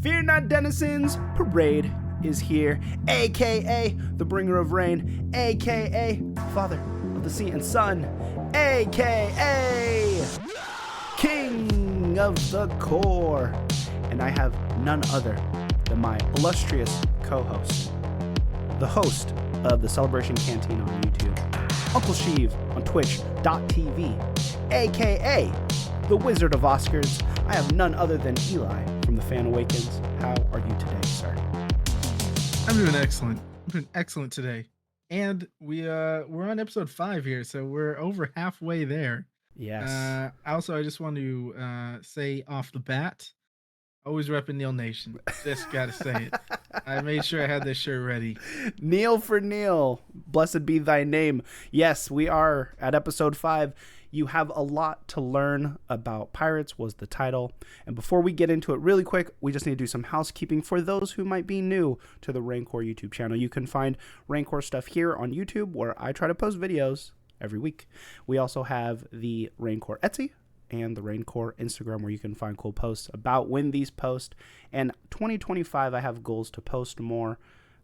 Fear not, denizens, parade is here, aka the bringer of rain, aka father of the sea and sun, aka king of the core. And I have none other than my illustrious co-host, the host of the Celebration Canteen on YouTube, Uncle Sheev on twitch.tv, aka the Wizard of Oscars. I have none other than Eli from the Fan Awakens. How are you today, sir? I'm doing excellent. I'm doing excellent today. And we're on episode 5 here, so we're over halfway there. Yes. I just want to say off the bat, always repping Neil Nation. Just gotta say it. I made sure I had this shirt ready. Kneel for Neil. Blessed be thy name. Yes, we are at episode 5. You have a lot to learn about pirates was the title. And before we get into it really quick, we just need to do some housekeeping for those who might be new to the reigncore YouTube channel. You can find reigncore stuff here on YouTube, where I try to post videos every week. We also have the reigncore Etsy and the reigncore Instagram, where you can find cool posts about when these post. And 2025, I have goals to post more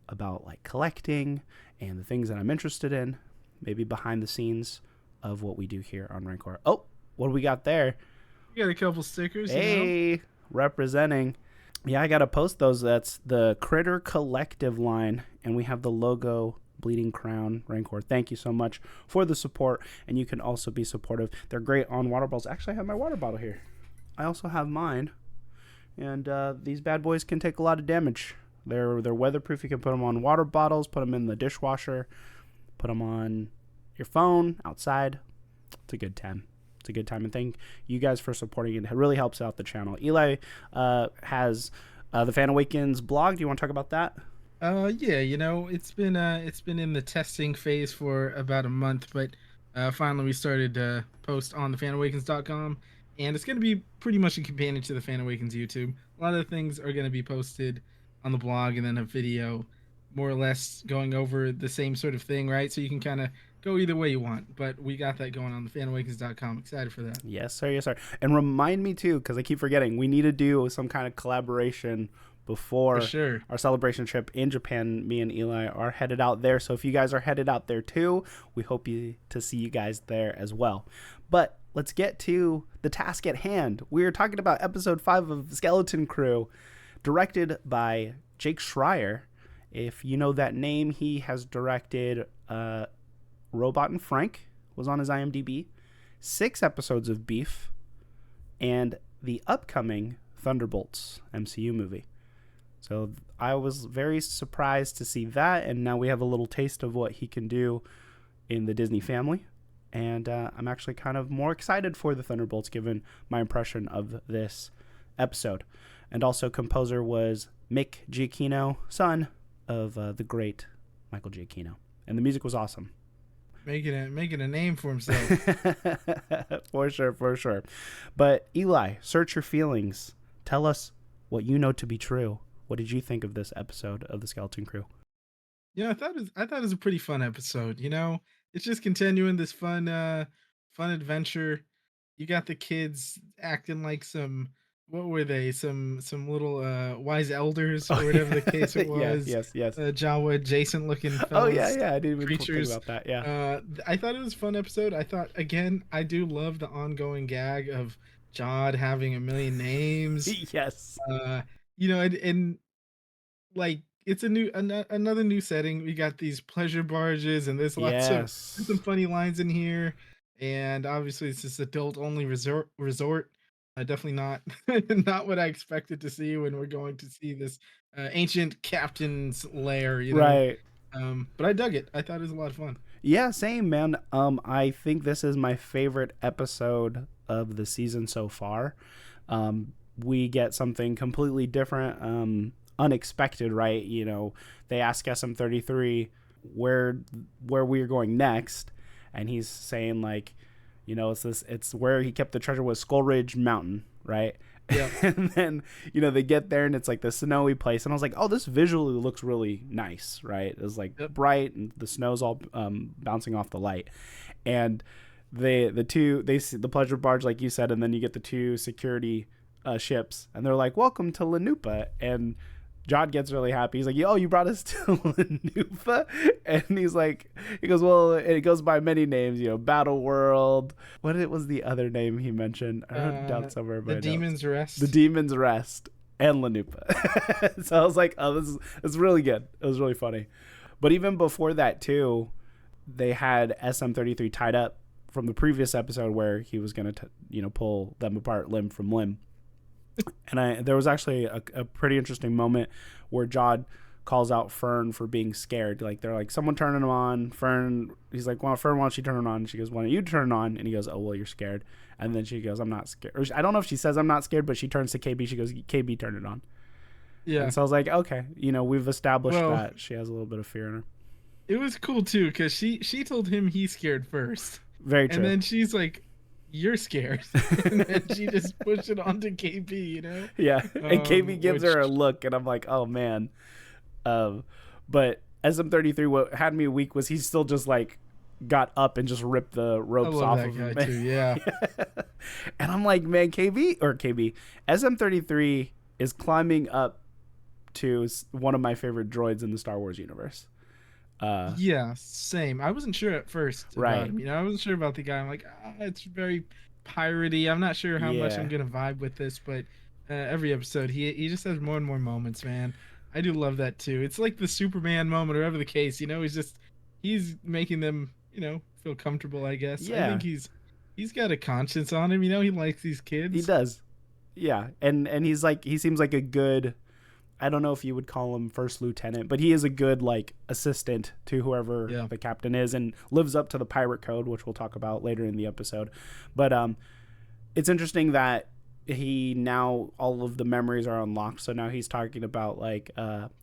about like collecting and the things that I'm interested in, maybe behind the scenes of what we do here on reigncore. Oh, what do we got there? We got a couple stickers. Hey, representing. Yeah, I gotta post those. That's the Critter Collective line, and we have the logo Bleeding Crown reigncore. Thank you so much for the support, and you can also be supportive. They're great on water bottles. Actually, I have my water bottle here. I also have mine, and these bad boys can take a lot of damage. They're weatherproof. You can put them on water bottles, put them in the dishwasher, put them on your phone, outside. It's a good time. It's a good time, and thank you guys for supporting it. It really helps out the channel. Eli has the Fan Awakens blog. Do you want to talk about that? Yeah, it's been in the testing phase for about a month, but finally we started to post on the fanawakens.com, and it's going to be pretty much a companion to the Fan Awakens YouTube. A lot of the things are going to be posted on the blog, and then a video more or less going over the same sort of thing, right? So you can kind of go either way you want, but we got that going on the fanawakens.com. Excited for that. Yes, sir. Yes, sir. And remind me too, because I keep forgetting, we need to do some kind of collaboration before our celebration trip in Japan. Me and Eli are headed out there. So if you guys are headed out there too, we hope to see you guys there as well. But let's get to the task at hand. We are talking about episode 5 of Skeleton Crew, directed by Jake Schreier. If you know that name, he has directed Robot and Frank, was on his IMDb, 6 episodes of Beef, and the upcoming Thunderbolts MCU movie. So I was very surprised to see that, and now we have a little taste of what he can do in the Disney family. And I'm actually kind of more excited for the Thunderbolts, given my impression of this episode. And also, composer was Mick Giacchino, son of the great Michael Giacchino. And the music was awesome. Making a name for himself. For sure. But Eli, search your feelings. Tell us what you know to be true. What did you think of this episode of the Skeleton Crew? I thought it was a pretty fun episode. It's just continuing this fun adventure. You got the kids acting like some, what were they? Some little wise elders or whatever the case it was. Yes. Jawa adjacent looking fellas. Oh yeah. I didn't even creatures. think about that. Yeah. I thought it was a fun episode. I thought, again, I do love the ongoing gag of Jod having a million names. Yes. And like, it's another new setting. We got these pleasure barges, and there's lots of some funny lines in here. And obviously, it's this adult only resort. Definitely not what I expected to see when we're going to see this ancient captain's lair. Right. But I dug it. I thought it was a lot of fun. Yeah, same, man. I think this is my favorite episode of the season so far. We get something completely different, unexpected, right? They ask SM33 where we're going next, and he's saying like, it's where he kept the treasure was Skull Ridge Mountain, right? Yeah. And then, they get there and it's like the snowy place. And I was like, oh, this visually looks really nice, right? It was like bright and the snow's all bouncing off the light. And they see the pleasure barge, like you said, and then you get the 2 security ships, and they're like, "Welcome to Lanupa," and Jod gets really happy. He's like, "Yo, you brought us to Lanupa?" And he goes, "Well, it goes by many names, Battle World." What was the other name he mentioned? I wrote it down somewhere. The Demon's Rest. The Demon's Rest and Lanupa. So I was like, "Oh, this is really good." It was really funny. But even before that too, they had SM-33 tied up from the previous episode where he was going to, pull them apart limb from limb. And there was actually a pretty interesting moment where Jod calls out Fern for being scared. Like, they're like, someone turning him on. He's like, well, Fern, why don't you turn it on? And she goes, why don't you turn it on? And he goes, oh, well, you're scared. And then she goes, I'm not scared. Or I don't know if she says I'm not scared, but she turns to KB. She goes, KB, turn it on. Yeah. And so I was like, okay, we've established that she has a little bit of fear in her. It was cool too, because she told him he's scared first. Very true. And then she's like, you're scared. And then she just pushed it onto KB, Yeah. And KB gives her a look, and I'm like, oh man. But SM-33, what had me weak was he still just like got up and just ripped the ropes off of him. Too, yeah. And I'm like, man, SM-33 is climbing up to one of my favorite droids in the Star Wars universe. Yeah, same. I wasn't sure at first about him. I wasn't sure about the guy. I'm like, it's very piratey. I'm not sure how much I'm gonna vibe with this, but every episode he just has more and more moments, man. I do love that too. It's like the Superman moment, or whatever the case. He's making them, feel comfortable, I guess. Yeah. I think he's got a conscience on him. He likes these kids. He does. Yeah, and he seems like a good. I don't know if you would call him first lieutenant, but he is a good assistant to whoever the captain is, and lives up to the pirate code, which we'll talk about later in the episode. But it's interesting that he now all of the memories are unlocked. So now he's talking about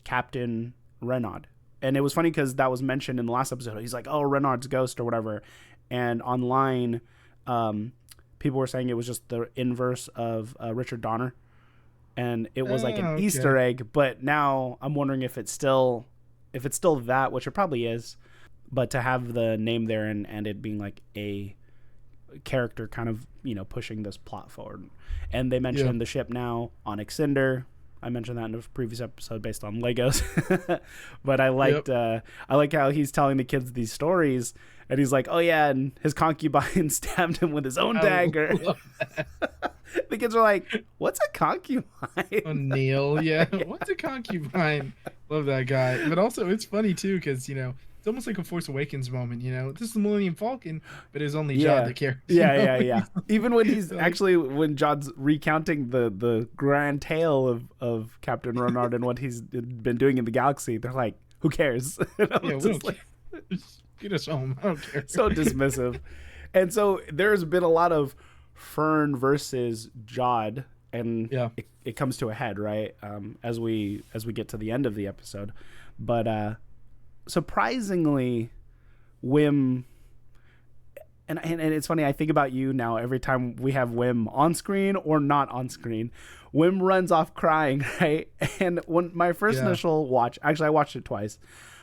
Captain Renaud. And it was funny because that was mentioned in the last episode. He's like, oh, Renaud's ghost or whatever. And online, people were saying it was just the inverse of Richard Donner. And it was like an Easter egg, but now I'm wondering if it's still that, which it probably is, but to have the name there and it being like a character kind of, pushing this plot forward. And they mentioned the ship now on Excinder. I mentioned that in a previous episode based on Legos. But I like how he's telling the kids these stories, and he's like, oh yeah, and his concubine stabbed him with his own dagger. The kids are like, what's a concubine? Neil, yeah. What's a concubine? Love that guy. But also, it's funny, too, because, it's almost like a Force Awakens moment, This is the Millennium Falcon, but it's only Jod that cares. Yeah. Even when he's when Jod's recounting the grand tale of Captain Renaud and what he's been doing in the galaxy, they're like, who cares? We don't care. Get us home. I don't care. So dismissive. And so there's been a lot of Fern versus Jod, and it comes to a head, right? As we get to the end of the episode. But surprisingly, Wim, and it's funny, I think about you now every time we have Wim on screen or not on screen. Wim runs off crying, right? And when my first initial watch, actually I watched it twice.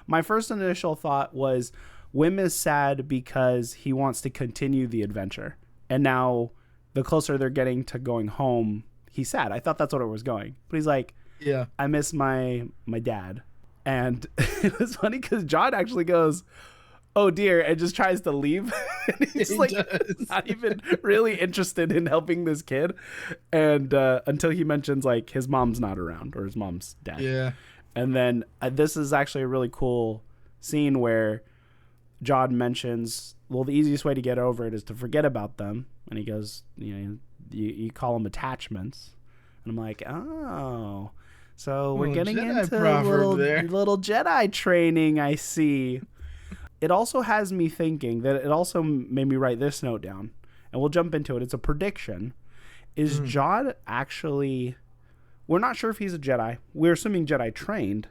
My first initial thought was Wim is sad because he wants to continue the adventure. And now the closer they're getting to going home, he's sad. I thought that's what it was going. But he's like, I miss my dad. And it was funny because Jod actually goes, oh dear, and just tries to leave. And he's not even really interested in helping this kid. And until he mentions his mom's not around, or his mom's dead. Yeah. And then this is actually a really cool scene where Jod mentions, well, the easiest way to get over it is to forget about them. And he goes, you call them attachments. And I'm like, oh, so we're getting Jedi into little Jedi training, I see. It also has me thinking that it also made me write this note down. And we'll jump into it. It's a prediction. Is Jod actually... We're not sure if he's a Jedi. We're assuming Jedi trained.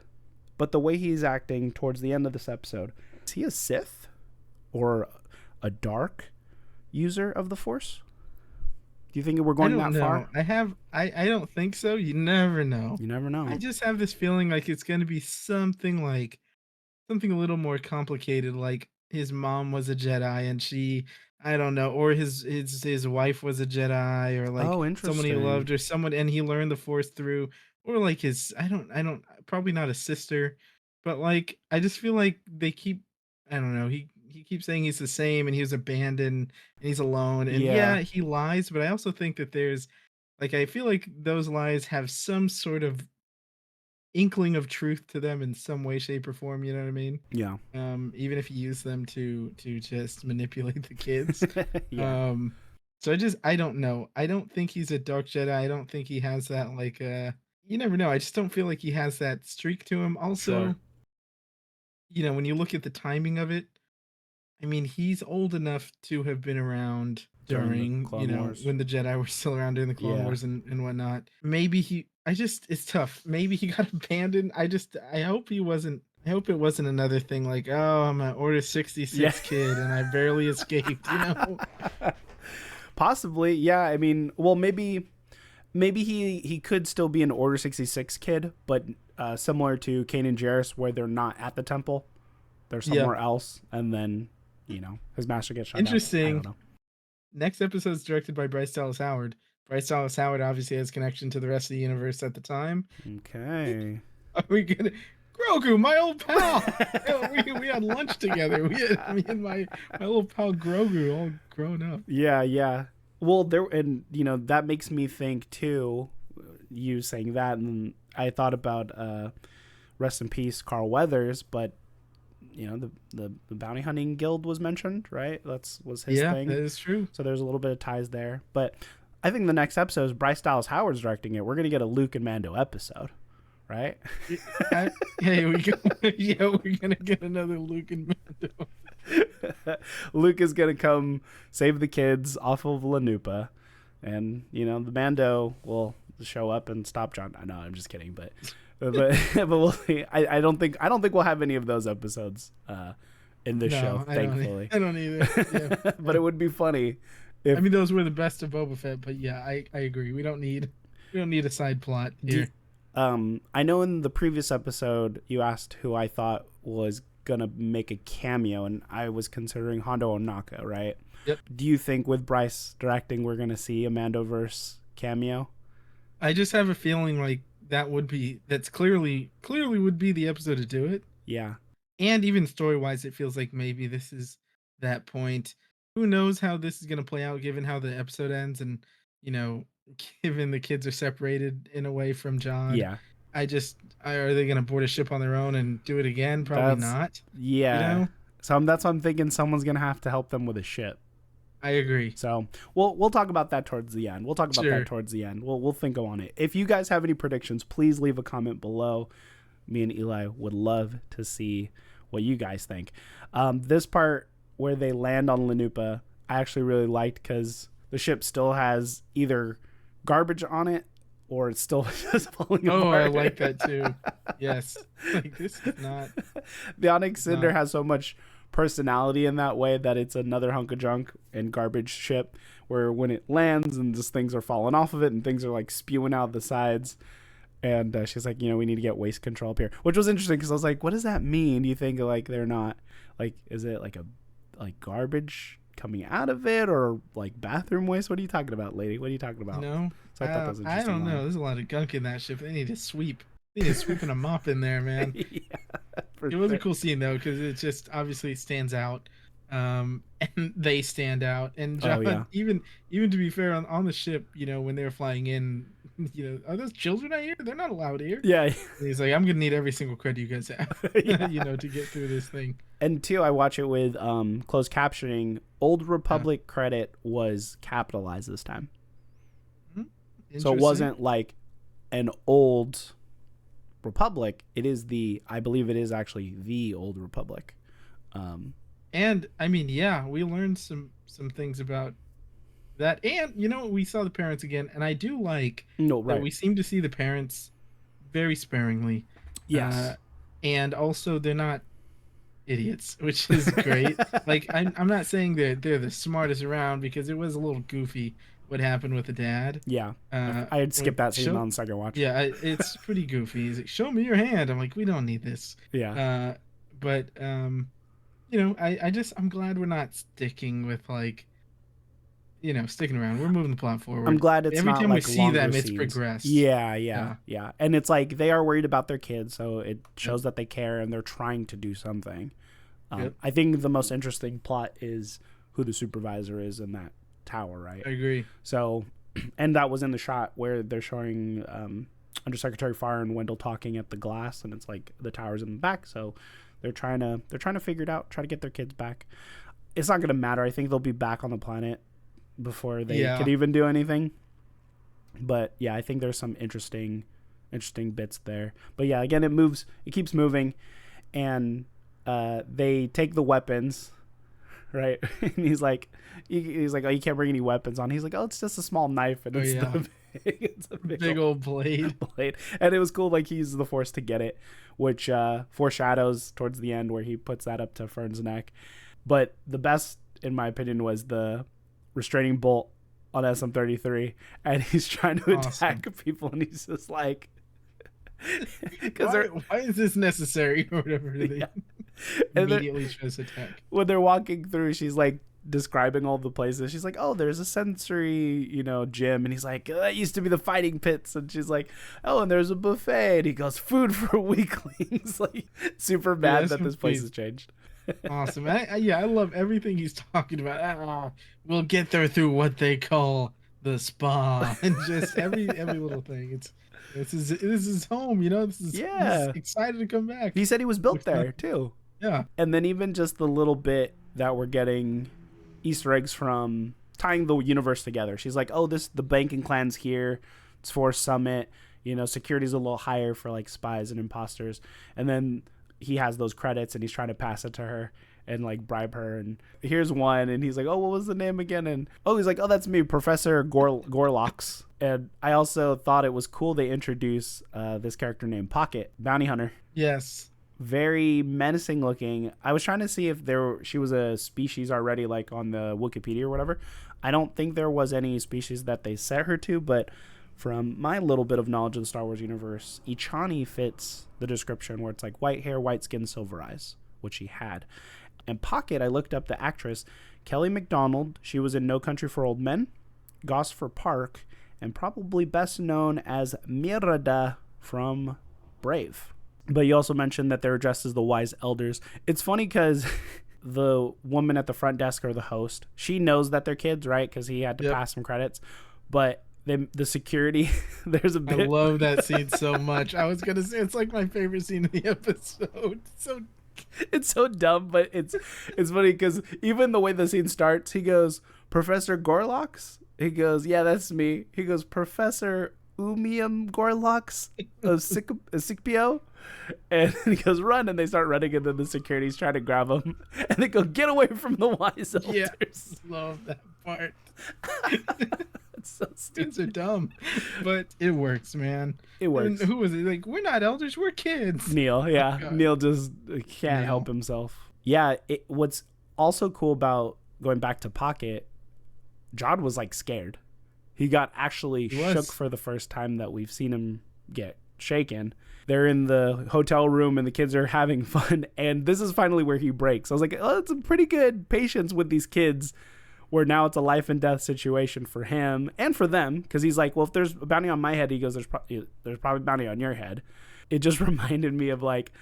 But the way he's acting towards the end of this episode, is he a Sith? Or a dark user of the Force? Do you think we're going that far? I don't think so. You never know. You never know. I just have this feeling like it's going to be something a little more complicated. Like his mom was a Jedi and she, I don't know, or his wife was a Jedi, or like Oh, someone he interesting. loved, or someone, and he learned the Force through, or like his, I don't probably not a sister, but like I just feel like they keep, I don't know, he keeps saying he's the same and he was abandoned and he's alone, and Yeah. yeah, he lies, but I also think that there's, like, I feel like those lies have some sort of inkling of truth to them in some way, shape, or form. You know what I mean? Yeah. Even if you use them to just manipulate the kids. Yeah. Um, so I don't know. I don't think he's a dark Jedi. I don't think he has that, like, you never know. I just don't feel like he has that streak to him. Also, Sure. when you look at the timing of it, I mean, he's old enough to have been around During the during, Clone Wars. when the Jedi were still around during the Clone Yeah. Wars and whatnot. Maybe it's tough. Maybe he got abandoned. I hope he wasn't, I hope it wasn't another thing like, oh, I'm an Order Yeah. 66 kid and I barely escaped. Possibly. Yeah. I mean, well, maybe he could still be an Order 66 kid, but similar to Kanan and Jarrus, where they're not at the temple, they're Yeah. somewhere else, and then his master gets shot down. I don't Interesting. know. Next episode is directed by Bryce Dallas Howard. Bryce Dallas Howard obviously has connection to the rest of the universe at the time. Okay. Are we gonna Grogu, my old pal? We had lunch together. We had me and my little pal Grogu all grown up. Yeah, yeah. Well, there, and that makes me think too. You saying that, and I thought about rest in peace, Carl Weathers, but the bounty hunting guild was mentioned, right? Was his thing. That is true. So there's a little bit of ties there. But I think the next episode is Bryce Dallas Howard's directing it. We're gonna get a Luke and Mando episode, right? Hey, we're gonna get another Luke and Mando. Luke is gonna come save the kids off of Lanupa, and the Mando will show up and stop John. I know, I'm just kidding, but we'll see. I don't think we'll have any of those episodes in this show, thankfully. I don't either. Yeah. But it would be funny if, I mean, those were the best of Boba Fett, but yeah, I agree. We don't need a side plot here. I know in the previous episode you asked who I thought was gonna make a cameo, and I was considering Hondo Ohnaka, right? Yep. Do you think with Bryce directing we're gonna see a Mandoverse cameo? I just have a feeling like that's clearly would be the episode to do it. Yeah. And even story-wise, it feels like maybe this is that point. Who knows how this is going to play out given how the episode ends, and given the kids are separated in a way from John. Yeah. Are they going to board a ship on their own and do it again? Probably not. Yeah. So that's what I'm thinking. Someone's going to have to help them with a ship. I agree. So we'll talk about that towards the end. We'll think on it. If you guys have any predictions, please leave a comment below. Me and Eli would love to see what you guys think. This part where they land on Lanupa, I actually really liked because the ship still has either garbage on it or it's still just falling apart. Oh, I like that too. Yes. Like, this is not... The Onyx Cinder has so much personality in that way that it's another hunk of junk and garbage ship where when it lands and just things are falling off of it and things are like spewing out the sides, and she's like, we need to get waste control up here, which was interesting because I was like, what does that mean? Do you think like they're not like, is it like garbage coming out of it or like bathroom waste? What are you talking about, lady? What are you talking about? So I thought that was interesting. I don't know. There's a lot of gunk in that ship. They need to sweep. They need to sweep and a mop in there, man. It was a cool scene though, because it just obviously stands out, and they stand out. And John, even to be fair, on the ship, when they were flying in, are those children out here? They're not allowed here. Yeah. And he's like, I'm gonna need every single credit you guys have, to get through this thing. And two, I watch it with closed captioning. Old Republic credit was capitalized this time, so it wasn't like an old Republic. It is I believe it is actually the Old Republic. And I mean, we learned some things about that, and we saw the parents again, and I do like that we seem to see the parents very sparingly. Yes. And also they're not idiots, which is great. Like, I'm not saying they're the smartest around, because it was a little goofy what happened with the dad. Yeah. I had skipped that scene on the second watch. Yeah, it's pretty goofy. He's like, show me your hand. I'm like, we don't need this. Yeah. But I'm glad we're not sticking with like, sticking around. We're moving the plot I'm forward. glad it's Every not time we like see longer them, it's scenes. progressed. Yeah, yeah, Yeah. yeah. And it's like they are worried about their kids, so it Yep. shows that they care and they're trying to do something. Yep. I think the most interesting plot is who the supervisor is in that tower, right? I agree. So, and that was in the shot where they're showing Undersecretary Farr and Wendell talking at the glass, and it's like the tower's in the back. So they're trying to figure it out, try to get their kids back. It's not going to matter. I think they'll be back on the planet before they could even do anything. But yeah, I think there's some interesting bits there. But yeah, again, it keeps moving, and they take the weapons, right? And he's like, oh, you can't bring any weapons on. He's like, oh, it's just a small knife, and it's a big old blade. And it was cool, like he uses the Force to get it, which foreshadows towards the end where he puts that up to Fern's neck. But the best, in my opinion, was the restraining bolt on SM-33, and he's trying to attack people, and he's just like, why is this necessary or whatever? They immediately tries to attack. When they're walking through, she's like describing all the places. She's like, oh, there's a sensory, gym, and he's like, that used to be the fighting pits, and she's like, oh, and there's a buffet, and he goes, food for weaklings. Like, super mad that this place has changed. Awesome. I love everything he's talking about. We'll get there through what they call the spa, and just every little thing. This is home, he's excited to come back. He said he was built there too. Yeah. And then even just the little bit that we're getting Easter eggs from, tying the universe together. She's like, oh, the banking clan's here. It's for Summit. Security's a little higher for like spies and imposters. And then he has those credits and he's trying to pass it to her and like bribe her. And here's one, and he's like, oh, what was the name again? And he's like, oh, that's me, Professor Gorlox. And I also thought it was cool they introduced this character named Pocket, bounty hunter. Yes. Very menacing looking. I was trying to see if she was a species already, like on the Wikipedia or whatever. I don't think there was any species that they set her to, but from my little bit of knowledge of the Star Wars universe, Ichani fits the description where it's like white hair, white skin, silver eyes, which she had. And Pocket, I looked up the actress, Kelly MacDonald. She was in No Country for Old Men, Gosford Park, and probably best known as Mirada from Brave. But you also mentioned that they're dressed as the wise elders. It's funny because the woman at the front desk, or the host, she knows that they're kids, right? Because he had to pass some credits. But the security, there's a bit. I love that scene so much. I was gonna say it's like my favorite scene in the episode. It's so dumb, but it's funny because even the way the scene starts, he goes, Professor Gorlox? He goes, yeah, that's me. He goes, Professor Umium Gorlox of Sikpio? And he goes, run, and they start running, and then the security's trying to grab him, and they go, get away from the wise elders. Yeah, love that part. It's so stupid. Kids are dumb, but it works, man. It works. And who was it? Like, we're not elders, we're kids. Neil, yeah. Oh, Neil just can't help himself. Yeah, what's also cool about going back to Pocket, Jod was like scared. He got actually shook for the first time that we've seen him get shaken. They're in the hotel room and the kids are having fun, and this is finally where he breaks. I was like, oh, it's a pretty good patience with these kids, where now it's a life and death situation for him and for them, because he's like, well, if there's a bounty on my head, he goes, there's probably a bounty on your head. It just reminded me of like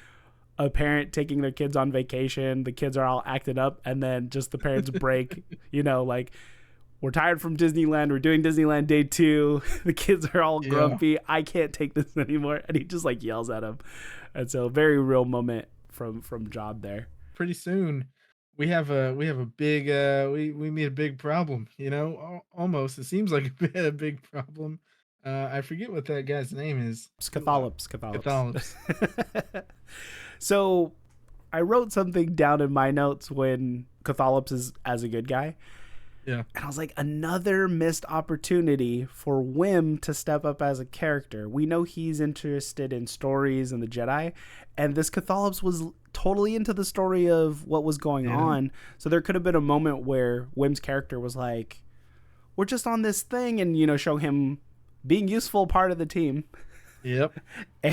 a parent taking their kids on vacation. The kids are all acted up, and then just the parents break, like, we're tired from Disneyland. We're doing Disneyland day 2. The kids are all grumpy. Yeah. I can't take this anymore. And he just like yells at him. And so very real moment from Jod there. Pretty soon we have a big we meet a big problem, almost. It seems like a big problem. I forget what that guy's name is. Scatholops. So I wrote something down in my notes when Catholops is as a good guy. Yeah. And I was like, another missed opportunity for Wim to step up as a character. We know he's interested in stories and the Jedi, and this Catholops was totally into the story of what was going on. So there could have been a moment where Wim's character was like, we're just on this thing, and, show him being useful part of the team. Yep.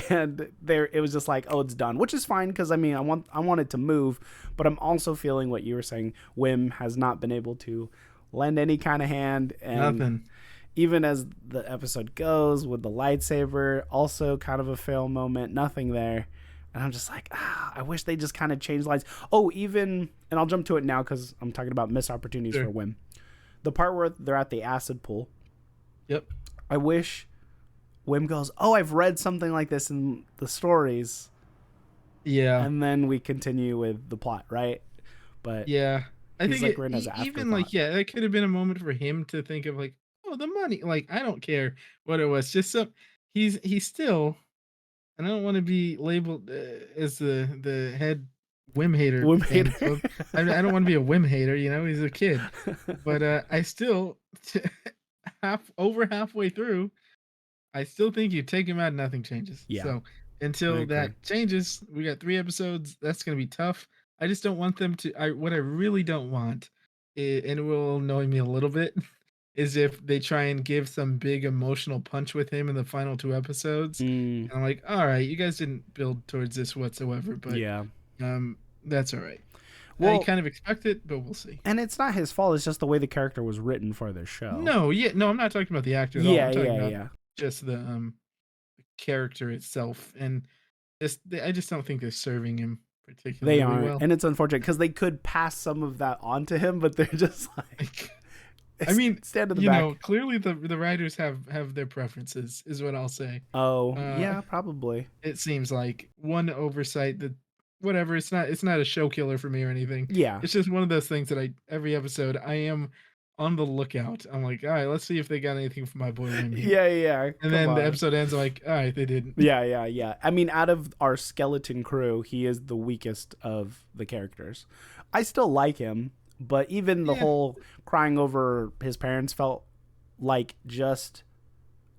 And there, it was just like, oh, it's done, which is fine because I mean, I want it to move, but I'm also feeling what you were saying. Wim has not been able to lend any kind of hand, and Nothing. even as the episode goes with the lightsaber, also kind of a fail moment. Nothing there. And I'm just like, I wish they just kind of changed lines. Oh, even, and I'll jump to it now because I'm talking about missed opportunities for Wim. The part where they're at the acid pool. Yep. I wish Wim goes, oh, I've read something like this in the stories. Yeah. And then we continue with the plot, right? But yeah, I think like written as an even like, yeah, that could have been a moment for him to think of like, oh, the money. Like, I don't care what it was. Just some, he's still, and I don't want to be labeled as the head Wim hater. Wim hater. So I don't want to be a Wim hater. You know, he's a kid, but I still halfway through, I still think you take him out and nothing changes. Yeah. So until that changes, we got 3 episodes. That's gonna be tough. I just don't want them to. What I really don't want, and it will annoy me a little bit, is if they try and give some big emotional punch with him in the final 2 episodes. And I'm like, all right, you guys didn't build towards this whatsoever, but that's all right. Well, I kind of expect it, but we'll see. And it's not his fault. It's just the way the character was written for this show. No, I'm not talking about the actor at all. I'm talking about just the character itself, and I just don't think they're serving him particularly they aren't well. And it's unfortunate because they could pass some of that on to him, but they're just like I mean, stand in the back. Clearly the writers have their preferences, is what I'll say. Yeah, probably. It seems like one oversight that whatever, it's not a show killer for me or anything. Yeah, it's just one of those things that every episode I am on the lookout. I'm like, all right, let's see if they got anything from my boy Wim. Yeah. And then the episode ends, I'm like, all right, they didn't. Yeah. I mean, out of our skeleton crew, he is the weakest of the characters. I still like him, but even the whole crying over his parents felt like just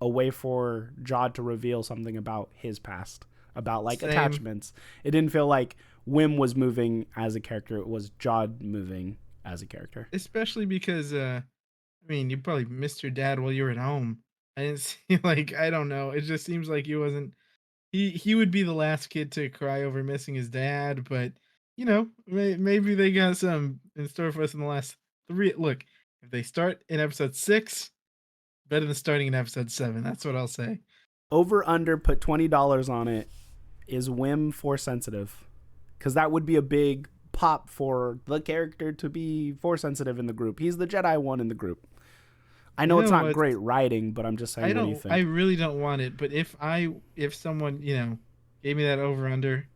a way for Jod to reveal something about his past, about like attachments. It didn't feel like Wim was moving as a character. It was Jod moving as a character. Especially because, I mean, you probably missed your dad while you were at home. I didn't see, like, I don't know. It just seems like he wasn't, he would be the last kid to cry over missing his dad, but, maybe they got some in store for us in the last 3. Look, if they start in episode 6, better than starting in episode 7. That's what I'll say. Over under, put $20 on it. Is Wim Force sensitive? Because that would be a big pop for the character to be Force sensitive in the group. He's the Jedi one in the group. I know it's not great writing, but I'm just saying, what do you think? I really don't want it, but if someone, gave me that over under,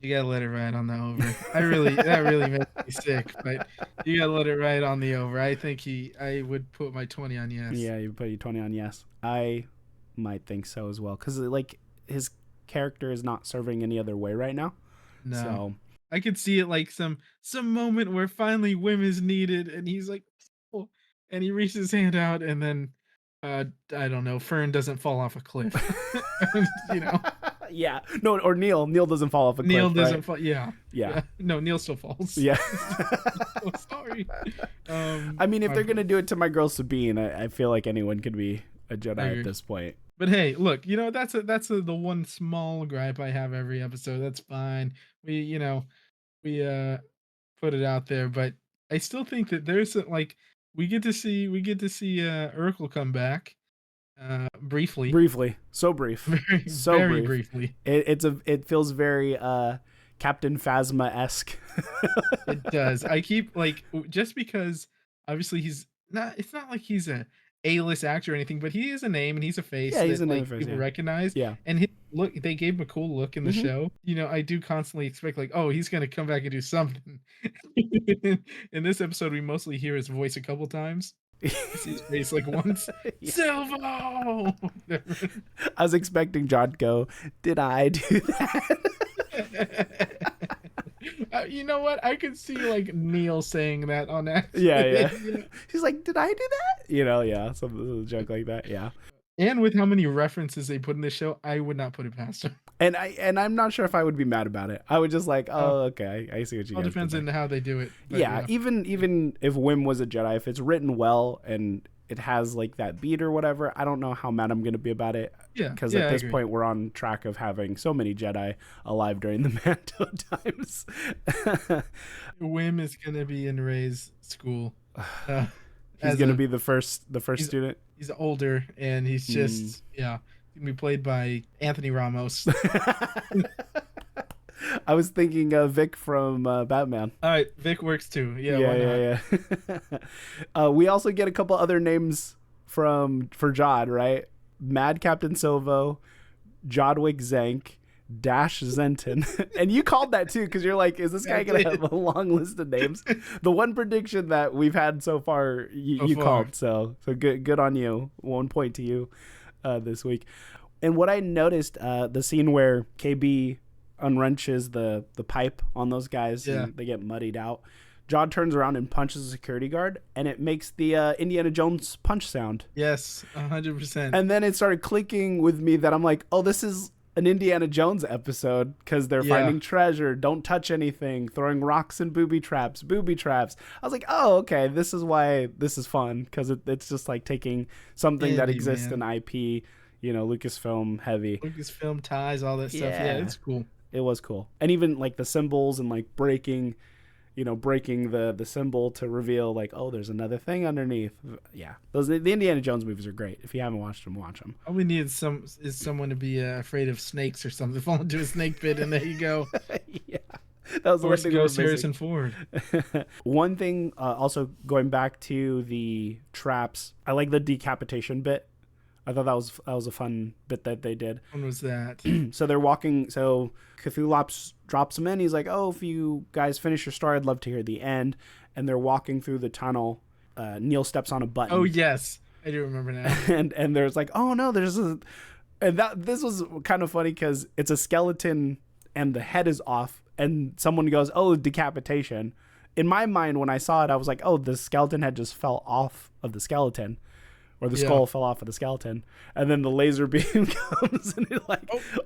you gotta let it ride on the over. That really makes me sick, but you gotta let it ride on the over. I think I would put my 20 on yes. Yeah, you put your 20 on yes. I might think so as well, because like his character is not serving any other way right now. No. So I could see it like some moment where finally Wim is needed, and he's like, oh, and he reaches his hand out, and then I don't know, Fern doesn't fall off a cliff. Yeah. No, or Neil doesn't fall off a cliff. Neil doesn't right? fall. Yeah. No, Neil still falls. Yeah. Oh, sorry. I mean, if they're gonna do it to my girl Sabine, I feel like anyone could be a Jedi at this point. But hey, look, that's the one small gripe I have every episode. That's fine. We put it out there, but I still think that there's we get to see Urkel come back briefly. So brief. Very briefly. It feels very Captain Phasma-esque. It does. I keep just because obviously it's not like he's a A-list actor or anything, but he is a name and he's a face he's a name people recognize. Yeah. And his look, they gave him a cool look in the show. I do constantly expect he's gonna come back and do something. In this episode, we mostly hear his voice a couple times. See his face once. Silvo! I was expecting John to go, did I do that? You know what? I could see Neil saying that on accident. Yeah. He's like, did I do that? Some joke like that. Yeah. And with how many references they put in this show, I would not put it past him. And I'm not sure if I would be mad about it. I would just okay, I see what you guys. It depends on how they do it. Yeah, even if Wim was a Jedi, if it's written well and it has like that beat or whatever. I don't know how mad I'm going to be about it. Yeah. Because at this point, we're on track of having so many Jedi alive during the Mando times. Wim is going to be in Rey's school. He's going to be the first student. He's older, and he's just, going to be played by Anthony Ramos. I was thinking Vic from Batman. All right, Vic works too. Yeah. We also get a couple other names for Jod, right? Mad Captain Silvo, Jodwick Zank, Dash Zenton. And you called that too, because you're like, is this guy going to have a long list of names? The one prediction that we've had so far, you called. So good on you. 1 point to you this week. And what I noticed, the scene where KB unwrenches the pipe on those guys and they get muddied out. Jod turns around and punches a security guard, and it makes the Indiana Jones punch sound. Yes, 100%. And then it started clicking with me that I'm like, oh, this is an Indiana Jones episode, because they're finding treasure, don't touch anything, throwing rocks and booby traps. I was like, oh, okay, this is why this is fun, because it's just like taking something that exists in IP, Lucasfilm heavy. Lucasfilm ties, all that stuff. Yeah, it's cool. It was cool. And even like the symbols and like breaking the symbol to reveal like, oh, there's another thing underneath. Yeah. The Indiana Jones movies are great. If you haven't watched them, watch them. All we need is someone to be afraid of snakes or something. Fall into a snake pit, and there you go. Yeah. That was the one thing that was Harrison Ford. One thing, also going back to the traps, I like the decapitation bit. I thought that was a fun bit that they did. When was that? So they're walking. So Cthulhu drops them in. He's like, oh, if you guys finish your story, I'd love to hear the end. And they're walking through the tunnel. Neil steps on a button. Oh, yes. I do remember now. and there's like, oh, no, this was kind of funny because it's a skeleton and the head is off. And someone goes, oh, decapitation. In my mind, when I saw it, I was like, oh, the skeleton head just fell off of the skeleton. Or the skull fell off of the skeleton. And then the laser beam comes and it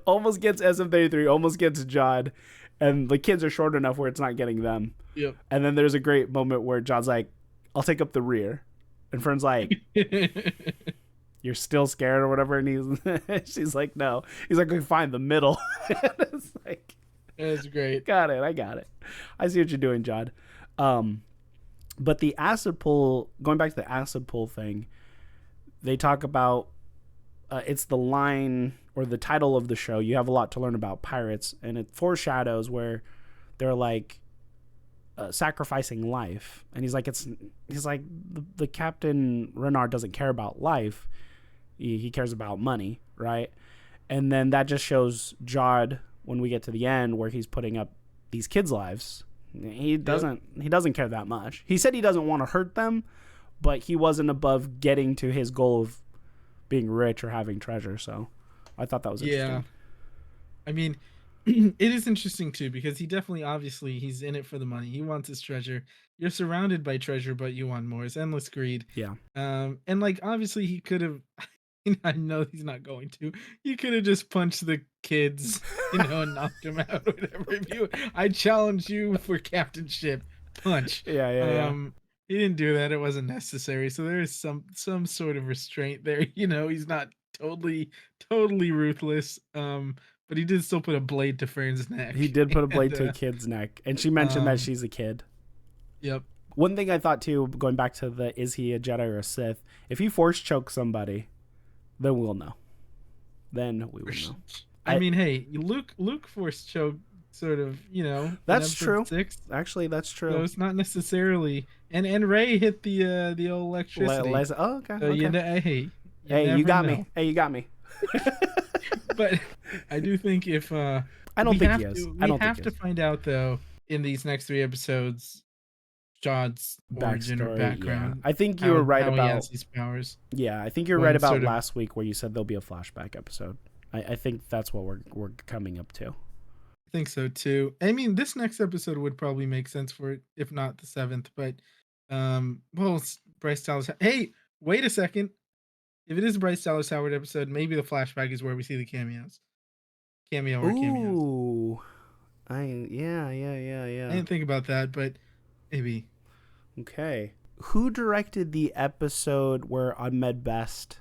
almost gets SM-33, almost gets Jod. And the kids are short enough where it's not getting them. Yep. And then there's a great moment where Jod's like, I'll take up the rear. And Fern's like, you're still scared or whatever. And she's like, no. He's like, fine, the middle. It's like, that's great. Got it. I got it. I see what you're doing, Jod. But the acid pull, going back to the acid pull thing, they talk about it's the line or the title of the show. You have a lot to learn about pirates, and it foreshadows where they're like sacrificing life. And he's like, the Captain Renard doesn't care about life. He cares about money, right? And then that just shows Jod when we get to the end where he's putting up these kids' lives. He doesn't care that much. He said he doesn't want to hurt them, but he wasn't above getting to his goal of being rich or having treasure. So I thought that was interesting. Yeah. I mean, it is interesting too, because he definitely, obviously, he's in it for the money. He wants his treasure. You're surrounded by treasure, but you want more. It's endless greed. Yeah. And like, obviously he could have, I know he's not going to. He could have just punched the kids, and knocked them out or whatever. I challenge you for captainship. Punch. Yeah. He didn't do that. It wasn't necessary. So there is some sort of restraint there. He's not totally ruthless. But he did still put a blade to Fern's neck. He did put a blade to a kid's neck. And she mentioned that she's a kid. Yep. One thing I thought too, going back to the is he a Jedi or a Sith? If he force chokes somebody, then we'll know. Then we will know. I mean, hey, Luke force choked sort of, That's true. 6. Actually, that's true. So it's not necessarily, and Rey hit the old electricity. Oh, okay. So okay. Hey, you got me. Hey, you got me. But I do think if I don't think he is. We have to find out though in these next 3 episodes, Jod's origin or background. Yeah. I think you were right how about he has these powers. Yeah, I think you're right about last week where you said there'll be a flashback episode. I think that's what we're coming up to. I think so too. I mean, this next episode would probably make sense for it, if not the 7th. But, it's Bryce Dallas. Hey, wait a second. If it is a Bryce Dallas Howard episode, maybe the flashback is where we see the cameos. Ooh, yeah. I didn't think about that, but maybe. Okay. Who directed the episode where Ahmed Best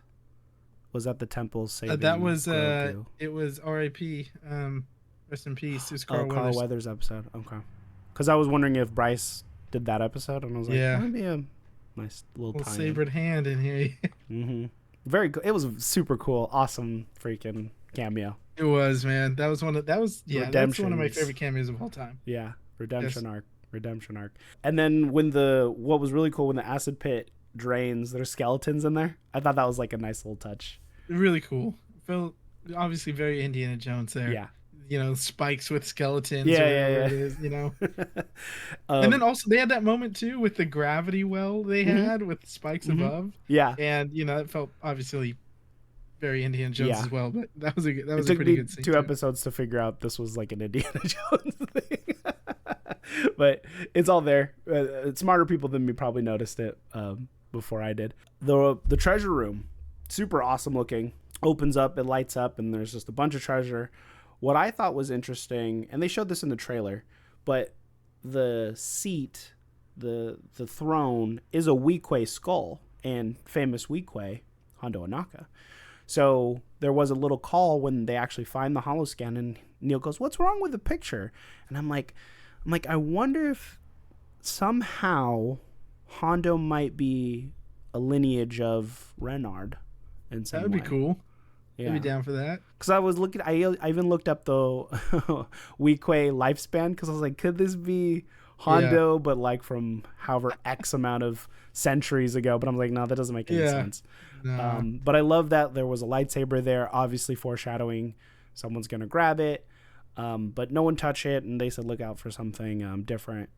was at the temple saving that was Grogu? it was R.I.P. Rest in peace. It was Carl Carl Weathers episode. Okay. Because I was wondering if Bryce did that episode, and I was like, that'd be a nice little tie-in. sabered hand in here. Mm-hmm. Very cool. It was super cool. Awesome freaking cameo. It was, man. That's one of my favorite cameos of all time. Yeah. Redemption arc. And then what was really cool, when the acid pit drains, there's skeletons in there. I thought that was like a nice little touch. Really cool. Felt obviously very Indiana Jones there. Yeah. Spikes with skeletons. Yeah. It is, and then also they had that moment too with the gravity well they had with spikes above. Yeah. And it felt obviously very Indiana Jones as well. But that was a pretty good scene. It took me 2 episodes to figure out this was like an Indiana Jones thing. But it's all there. Smarter people than me probably noticed it before I did. The treasure room, super awesome looking. Opens up, it lights up, and there's just a bunch of treasure. What I thought was interesting, and they showed this in the trailer, but the seat, the throne, is a Weequay skull, and famous Weequay, Hondo Ohnaka. So there was a little call when they actually find the holoscan, and Neil goes, "What's wrong with the picture?" And I'm like, I wonder if somehow Hondo might be a lineage of Renard in some way. That would be cool. Yeah. I'd be down for that. Because I was looking, I even looked up the Weequay lifespan, because I was like, could this be Hondo, but like from however X amount of centuries ago? But I'm like, no, that doesn't make any sense. No. But I love that there was a lightsaber there, obviously foreshadowing someone's going to grab it. But no one touched it, and they said look out for something different.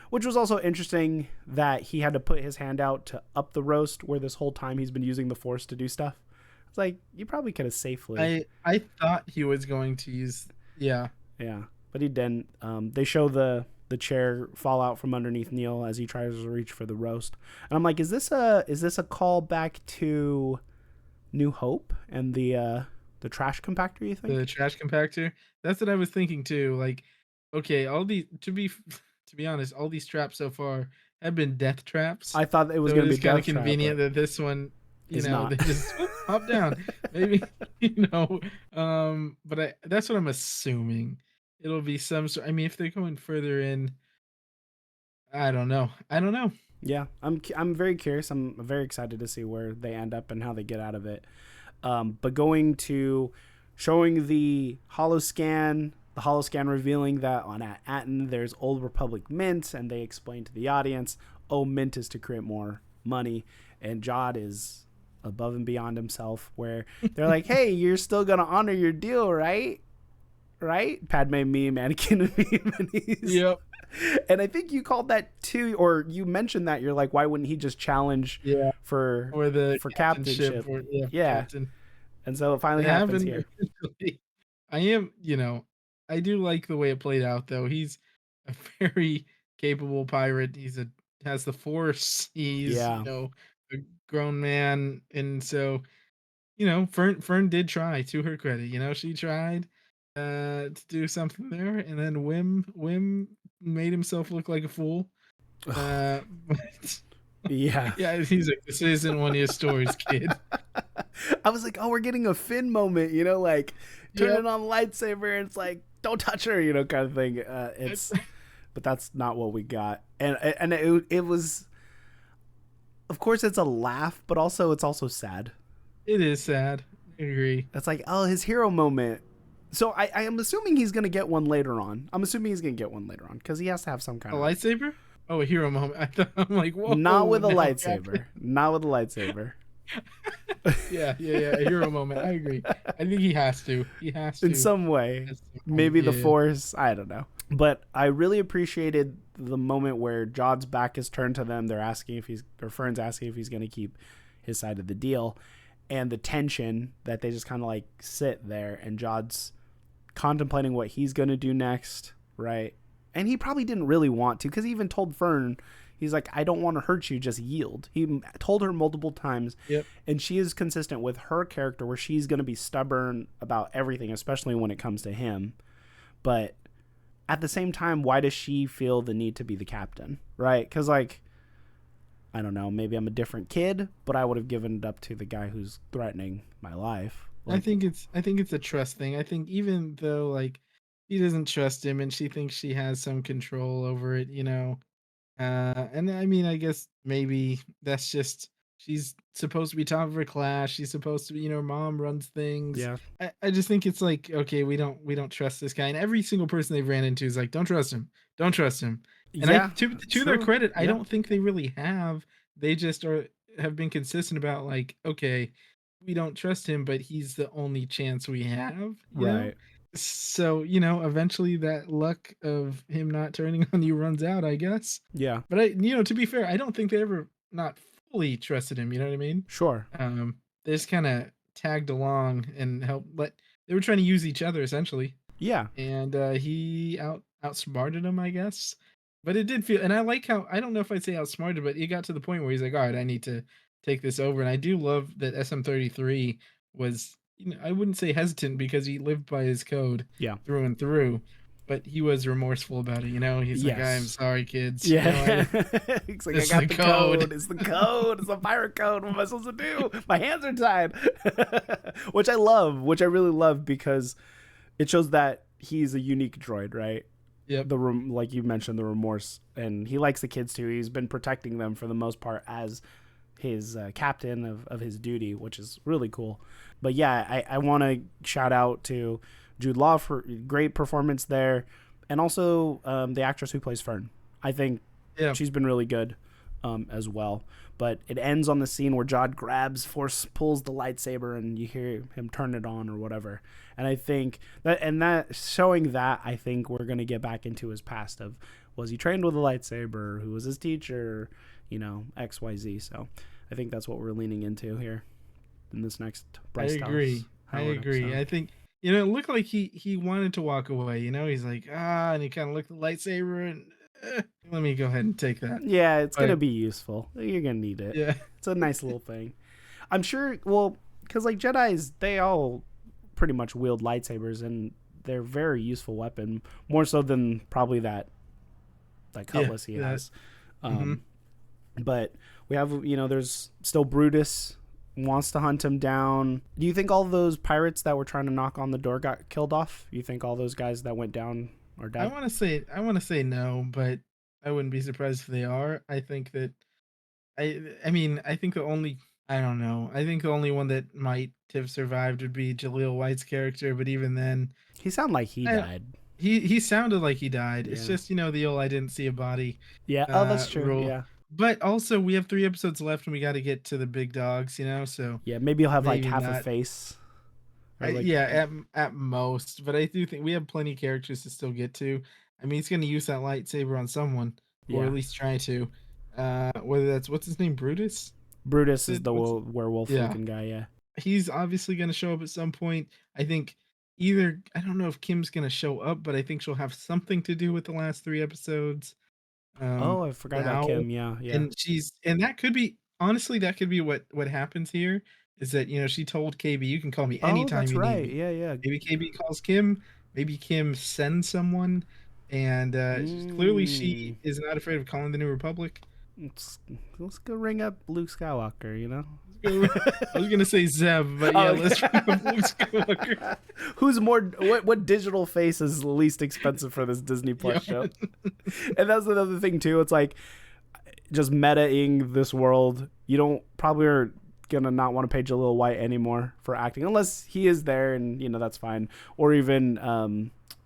Which was also interesting that he had to put his hand out to up the roast, where this whole time he's been using the Force to do stuff. It's like, you probably could have safely. I thought he was going to use, yeah, but he didn't. They show the chair fall out from underneath Neil as he tries to reach for the roast, and I'm like, is this a call back to New Hope and the trash compactor? You think the trash compactor? That's what I was thinking too. Like, okay, all these to be honest, all these traps so far have been death traps. I thought it was going to be kind of convenient that this one. They just hop down, maybe, but that's what I'm assuming. It'll be some sort. I mean, if they're going further in, I don't know. Yeah, I'm very curious. I'm very excited to see where they end up and how they get out of it. But going to showing the holoscan revealing that on Atten there's Old Republic mint, and they explain to the audience, mint is to create more money, and Jod is above and beyond himself, where they're like, hey, you're still gonna honor your deal, right? Padme meme, Anakin meme, and yep. And I think you called that too, or you mentioned that you're like, why wouldn't he just challenge for captainship? Captain. And so it finally happens here. I do like the way it played out, though. He's a very capable pirate. Has the Force. He's a grown man, and so Fern did try, to her credit. She tried to do something there, and then Wim made himself look like a fool. But yeah, he's like, this isn't one of your stories, kid. I was like, oh, we're getting a Finn moment, like turning on the lightsaber, and it's like, don't touch her, kind of thing. But that's not what we got, and it was. Of course, it's a laugh, but it's also sad. It is sad. I agree. It's like, oh, his hero moment. So I am assuming he's going to get one later on. Because he has to have some kind of lightsaber. Oh, a hero moment. I'm like, whoa. Not with a lightsaber. Not with a lightsaber. Yeah. A hero moment. I agree. I think he has to. In some way. Maybe the Force. I don't know. But I really appreciated the moment where Jod's back is turned to them. They're asking Fern's asking if he's going to keep his side of the deal, and the tension that they just kind of like sit there, and Jod's contemplating what he's going to do next, right? And he probably didn't really want to, because he even told Fern, he's like, I don't want to hurt you, just yield. He told her multiple times, and she is consistent with her character, where she's going to be stubborn about everything, especially when it comes to him. But at the same time, why does she feel the need to be the captain, right? Because, like, I don't know, maybe I'm a different kid, but I would have given it up to the guy who's threatening my life. Like, I think it's a trust thing. I think even though like she doesn't trust him and she thinks she has some control over it, you know. And I mean, I guess maybe that's just she's supposed to be top of her class. She's supposed to be, you know, mom runs things. Yeah. I just think it's like, okay, we don't trust this guy. And every single person they've ran into is like, don't trust him. Don't trust him. And I Yeah. to their credit, I Yeah. don't think they really have. They just have been consistent about like, okay, we don't trust him, but he's the only chance we have, you know? Right. So, you know, eventually that luck of him not turning on you runs out, I guess. Yeah. But you know, to be fair, I don't think they ever not fully trusted him. You know what I mean? Sure. They just kind of tagged along and helped. But they were trying to use each other essentially. Yeah. And he outsmarted him, I guess. But it did feel, and I like how I don't know if I'd say outsmarted, but it got to the point where he's like, all right, I need to take this over. And I do love that SM33 was, you know, I wouldn't say hesitant because he lived by his code Yeah. through and through, but he was remorseful about it. You know, he's like, I'm sorry, kids. Yeah. You know, He's like, I got the code. It's the code. It's the pirate code. What am I supposed to do? My hands are tied. Which I love, which I really love because it shows that he's a unique droid, right? Yep. Like you mentioned, the remorse, and he likes the kids too. He's been protecting them for the most part as his captain of his duty, which is really cool. But yeah, I want to shout out to Jude Law for great performance there, and also the actress who plays Fern. I think she's been really good as well. But it ends on the scene where Jod pulls the lightsaber, and you hear him turn it on or whatever. And I think that showing that, I think we're gonna get back into his past of, was he trained with a lightsaber? Who was his teacher? You know, XYZ. So I think that's what we're leaning into here in this next Bryce I agree. Episode. I think, you know, it looked like he wanted to walk away. You know, he's like, and he kind of looked at the lightsaber and let me go ahead and take that. Yeah, it's going to be useful. You're going to need it. Yeah. It's a nice little thing. I'm sure, well, because like Jedis, they all pretty much wield lightsabers, and they're a very useful weapon, more so than probably that cutlass he has. But we have, you know, there's still Brutus wants to hunt him down. Do you think all those pirates that were trying to knock on the door got killed off? You think all those guys that went down are dead? I want to say no, but I wouldn't be surprised if they are. I think that I mean, I think the only I don't know. I think the only one that might have survived would be Jaleel White's character, but even then, he sounded like he died. He sounded like he died. Yeah. It's just, you know, the old I didn't see a body. Yeah. Oh, that's true. Rule. Yeah. But also, we have 3 episodes left, and we got to get to the big dogs, you know. So yeah, maybe you'll have like half a face. At most. But I do think we have plenty of characters to still get to. I mean, he's going to use that lightsaber on someone, or at least try to. Whether that's what's his name, Brutus. Brutus is the werewolf looking guy. Yeah, he's obviously going to show up at some point. I think either I don't know if Kim's going to show up, but I think she'll have something to do with the last 3 episodes. I forgot about Kim. Yeah. And that could be, honestly, that could be what happens here, is that, you know, she told KB, you can call me anytime you need me. Yeah. Maybe KB calls Kim, maybe Kim sends someone, and clearly she is not afraid of calling the New Republic. Let's go ring up Luke Skywalker, you know? I was gonna say Zeb, but yeah, let's ring up Luke Skywalker. Who's more? What digital face is the least expensive for this Disney Plus show? And that's another thing too. It's like just meta-ing this world. You don't probably are gonna not want to pay Jaleel White anymore for acting, unless he is there, and you know that's fine. Or even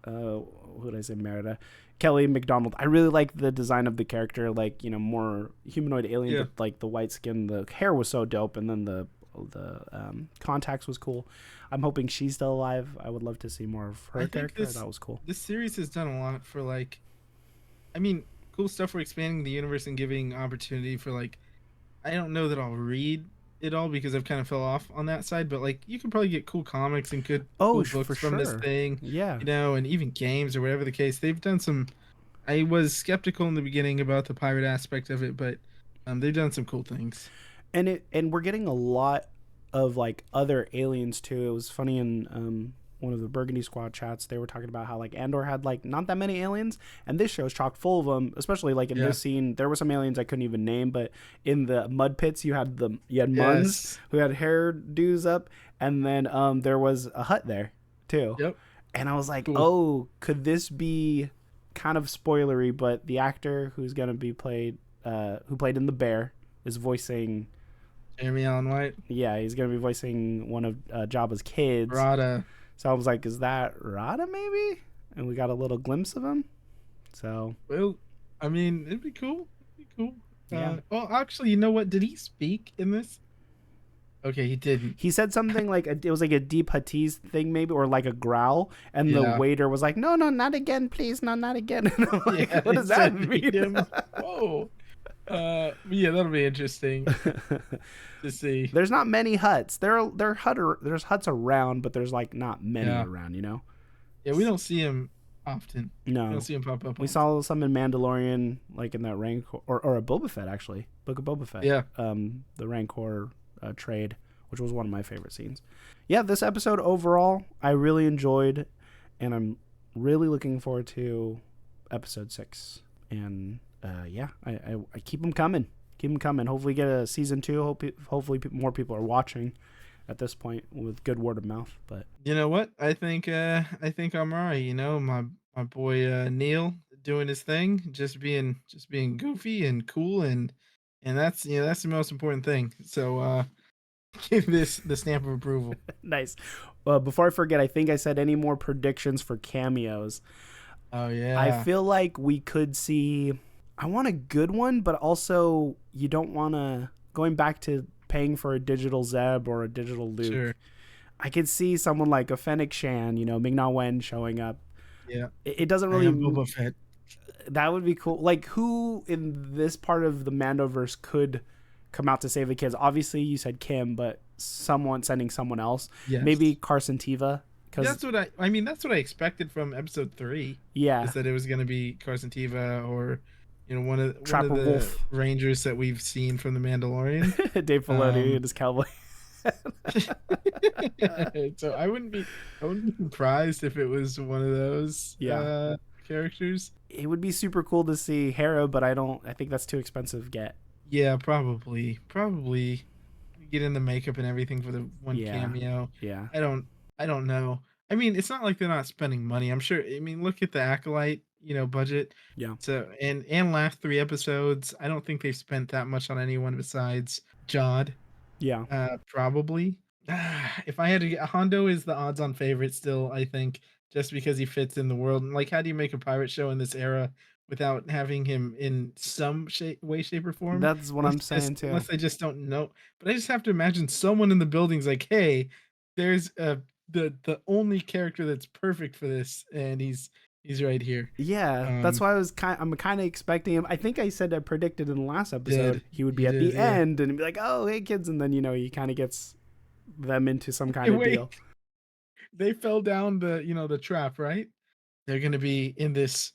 who did I say? Merida. Kelly McDonald. I really like the design of the character, like, you know, more humanoid alien, but like the white skin, the hair was so dope, and then the contacts was cool. I'm hoping she's still alive. I would love to see more of her character. That was cool. This series has done a lot for, like, I mean, cool stuff for expanding the universe and giving opportunity for, like, I don't know that I'll read it all because I've kind of fell off on that side, but like you can probably get cool comics and cool books from this thing, you know, and even games or whatever the case. They've done some. I was skeptical in the beginning about the pirate aspect of it, but they've done some cool things. And we're getting a lot of like other aliens too. It was funny in one of the Burgundy Squad chats, they were talking about how like Andor had like not that many aliens, and this show's chock full of them. Especially like in this scene, there were some aliens I couldn't even name, but in the mud pits, you had Muns who had hairdos up, and then there was a hut there too. Yep. And I was like, oh, could this be kind of spoilery? But the actor who's gonna be played, who played in The Bear, is voicing Jeremy Allen White. Yeah, he's gonna be voicing one of Jabba's kids. Rada. So I was like, is that Rada maybe? And we got a little glimpse of him. So. Well, I mean, it'd be cool. Yeah. Well, actually, you know what? Did he speak in this? Okay, he didn't. He said something like it was like a deep Huttese thing maybe, or like a growl, and the waiter was like, "No, not again, please, not again." And I'm like, what does that mean? Whoa. Yeah, that'll be interesting to see. There's not many huts. There's huts around, but there's like not many around. You know. Yeah, we don't see him often. No, we don't see him pop up. We saw some in Mandalorian, like in that Rancor or a Boba Fett actually, Book of Boba Fett. Yeah. The Rancor trade, which was one of my favorite scenes. Yeah, this episode overall I really enjoyed, and I'm really looking forward to episode 6. And I keep them coming. Hopefully get a season 2. Hopefully more people are watching at this point with good word of mouth. But you know what? I think I'm alright. You know, my boy Neil doing his thing, just being goofy and cool, and that's that's the most important thing. So give this the stamp of approval. Nice. Before I forget, I think I said any more predictions for cameos. Oh yeah. I feel like we could see. I want a good one, but also you don't want to going back to paying for a digital Zeb or a digital Luke. Sure. I could see someone like a Fennec Shan, Ming-Na Wen showing up. Yeah. It doesn't really. Boba Fett. That would be cool. Like, who in this part of the Mandoverse could come out to save the kids? Obviously, you said Kim, but sending someone else. Yes. Maybe Carson Teva. That's what that's what I expected from episode 3. Yeah. Is that it was going to be Carson Teva or one of Trapper the Wolf Rangers that we've seen from the Mandalorian. Dave Filoni and his cowboy. So I wouldn't be surprised if it was one of those characters. It would be super cool to see Hera, but I think that's too expensive to get. Yeah, probably get in the makeup and everything for the one cameo. Yeah. I don't know. I mean, it's not like they're not spending money. I'm sure. I mean, look at the Acolyte, budget. Yeah. So and last 3 episodes, I don't think they've spent that much on anyone besides Jod. Yeah. Probably. If I had to get, Hondo is the odds-on favorite still, I think, just because he fits in the world. And like, how do you make a pirate show in this era without having him in some way, shape, or form? That's what I'm saying too. Unless they just don't know. But I just have to imagine someone in the building's like, hey, there's the only character that's perfect for this, and he's right here. Yeah, that's why I'm kind of expecting him. I think I predicted in the last episode he would be at the end and he'd be like, "Oh, hey kids," and then he kind of gets them into some kind of deal. They fell down the trap, right? They're gonna be in this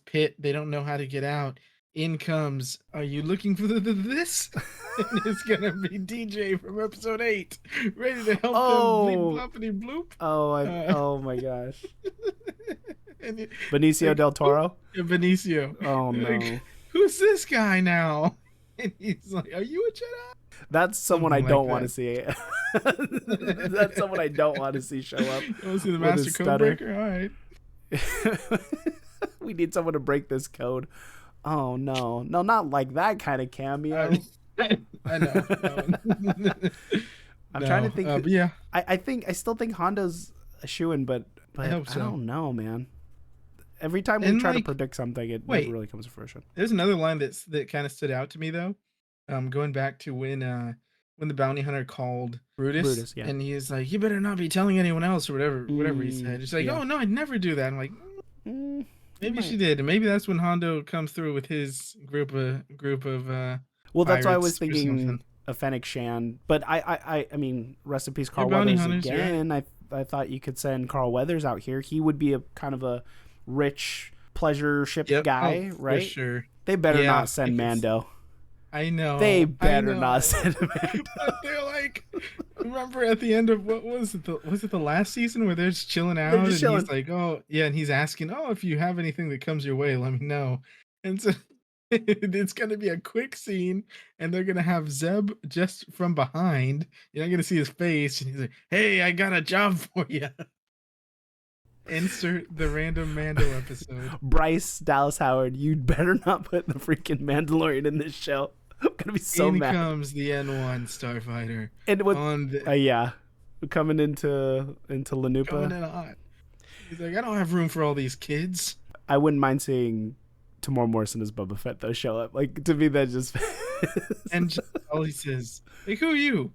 pit. They don't know how to get out. In comes, are you looking for this? And it's gonna be DJ from episode 8, ready to help them bleep bloppity bloop. Oh my gosh. Benicio del Toro? Benicio. Oh no. Like, who's this guy now? And he's like, are you a Jedi? That's someone I don't want to see. That's someone I don't want to see show up. You want to see the Master Codebreaker? All right. We need someone to break this code. Oh no, not like that kind of cameo. I know. I'm trying to think. But yeah, I still think Hondo's a shoo-in, but I hope so. I don't know, man. Every time we try to predict something, it never really comes to fruition. There's another line that kind of stood out to me though. Going back to when the bounty hunter called Brutus, and he's like, "You better not be telling anyone else," or whatever he said. He's like, "Oh no, I'd never do that." I'm like, maybe she did, and maybe that's when Hondo comes through with his group of. Well, that's why I was thinking a Fennec Shan, but I mean, rest in peace, Carl Weathers again. Yeah. I thought you could send Carl Weathers out here. He would be a kind of a rich pleasure ship guy, right? For sure. They better not send Mando. I know. They better not send Mando. But they're like, Remember at the end of what was it? Was it the last season where they're just chilling out just and chilling. he's like, "Oh yeah," and he's asking, "Oh, if you have anything that comes your way, let me know." And so it's gonna be a quick scene, and they're gonna have Zeb just from behind. You're not gonna see his face, and he's like, "Hey, I got a job for you." Insert the random Mando episode. Bryce Dallas Howard, you'd better not put the freaking Mandalorian in this show. I'm gonna be so mad. In comes the N1 starfighter. And with yeah, coming into Lanupa. Coming in hot. He's like, I don't have room for all these kids. I wouldn't mind seeing Tamora Morrison as Boba Fett though show up. Like, to me, that just and all he says, like, who are you?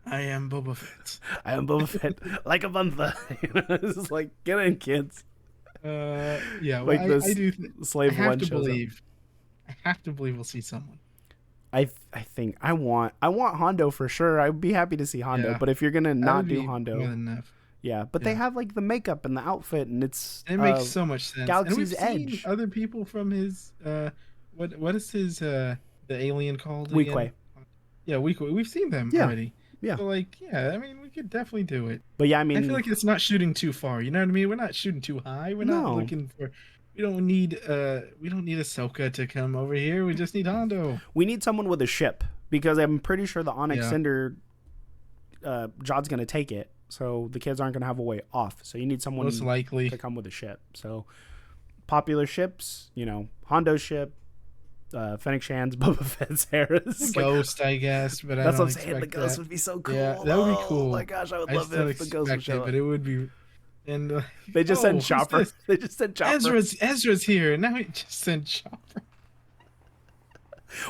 I am Boba Fett. I am Boba Fett, like a bantha. This is like, get in, kids. Yeah, like well, I do. Slave I have One to shows believe. Up. I have to believe we'll see someone. I think I want Hondo for sure. I'd be happy to see Hondo, but if you're gonna not do Hondo, more than enough. Yeah, but they have like the makeup and the outfit, and it makes so much sense. Galaxy's and we've Edge. Seen other people from his what is his the alien called? Weequay. Yeah, Weequay. We've seen them already. Yeah. So like, yeah, I mean, we could definitely do it. But yeah, I mean, I feel like it's not shooting too far. You know what I mean? We're not shooting too high. We're not looking for. We don't need Ahsoka to come over here. We just need Hondo. We need someone with a ship because I'm pretty sure the Onyx Cinder, Jod's gonna take it, so the kids aren't gonna have a way off. So you need someone most likely to come with a ship. So popular ships, Hondo's ship, Fennec Shan's, Boba Fett's, Hera's. Ghost, I guess, but that's what I'm saying. The Ghost would be so cool. Yeah, that would be cool. Oh my gosh, I would love it if the Ghost would show up. But it would be. And they just sent Chopper. They just sent Chopper. Ezra's here. Now he just sent Chopper.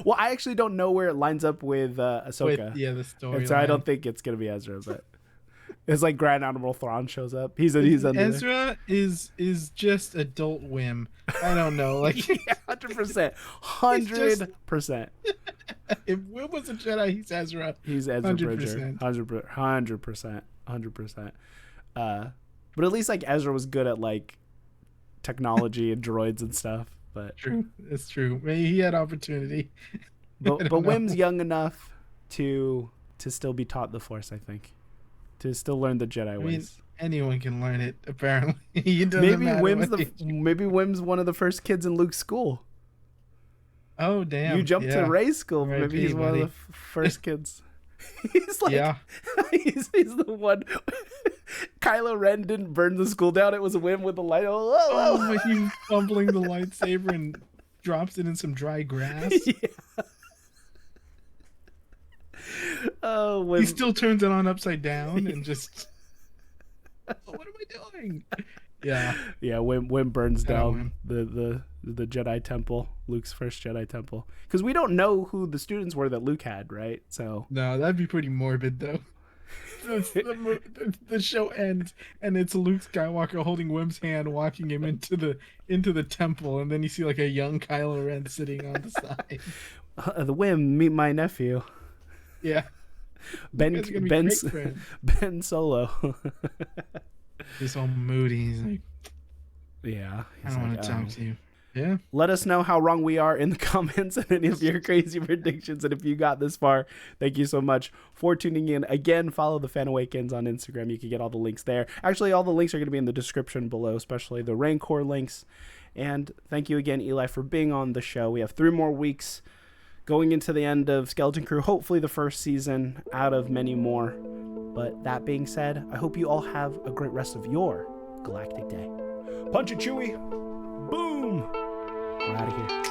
Well, I actually don't know where it lines up with Ahsoka. The story. So I don't think it's gonna be Ezra, but it's like Grand Admiral Thrawn shows up. He's under Ezra is just adult whim. I don't know, like 100%, 100%. If Will was a Jedi, he's Ezra. He's Ezra Bridger, 100%. But at least like Ezra was good at like technology and droids and stuff. But true, it's true. Maybe he had opportunity. But Wim's young enough to still be taught the Force. I think to still learn the Jedi ways. Anyone can learn it. Apparently, maybe Wim's one of the first kids in Luke's school. Oh damn! You jumped to Rey's school. Right, maybe he's one of the first kids. He's like, he's the one. Kylo Ren didn't burn the school down. It was a whim with the light. Oh, he's fumbling the lightsaber and drops it in some dry grass. Yeah. Oh, he still turns it on upside down and just. What am I doing? Yeah. Wim burns down the Jedi temple, Luke's first Jedi temple, because we don't know who the students were that Luke had, right? So no, that'd be pretty morbid though. The show ends and it's Luke Skywalker holding Wim's hand, walking him into the temple, and then you see like a young Kylo Ren sitting on the side. The Wim, meet my nephew. Yeah. Ben Solo. He's all moody. He's like, yeah. I don't want to talk to you. Yeah. Let us know how wrong we are in the comments and any of your crazy predictions. And if you got this far, thank you so much for tuning in. Again, follow the Fan Awakens on Instagram. You can get all the links there. Actually, all the links are going to be in the description below, especially the reigncore links. And thank you again, Eli, for being on the show. We have 3 more weeks going into the end of Skeleton Crew. Hopefully the first season out of many more. But that being said, I hope you all have a great rest of your galactic day. Punch it, Chewie. Boom. We're out of here.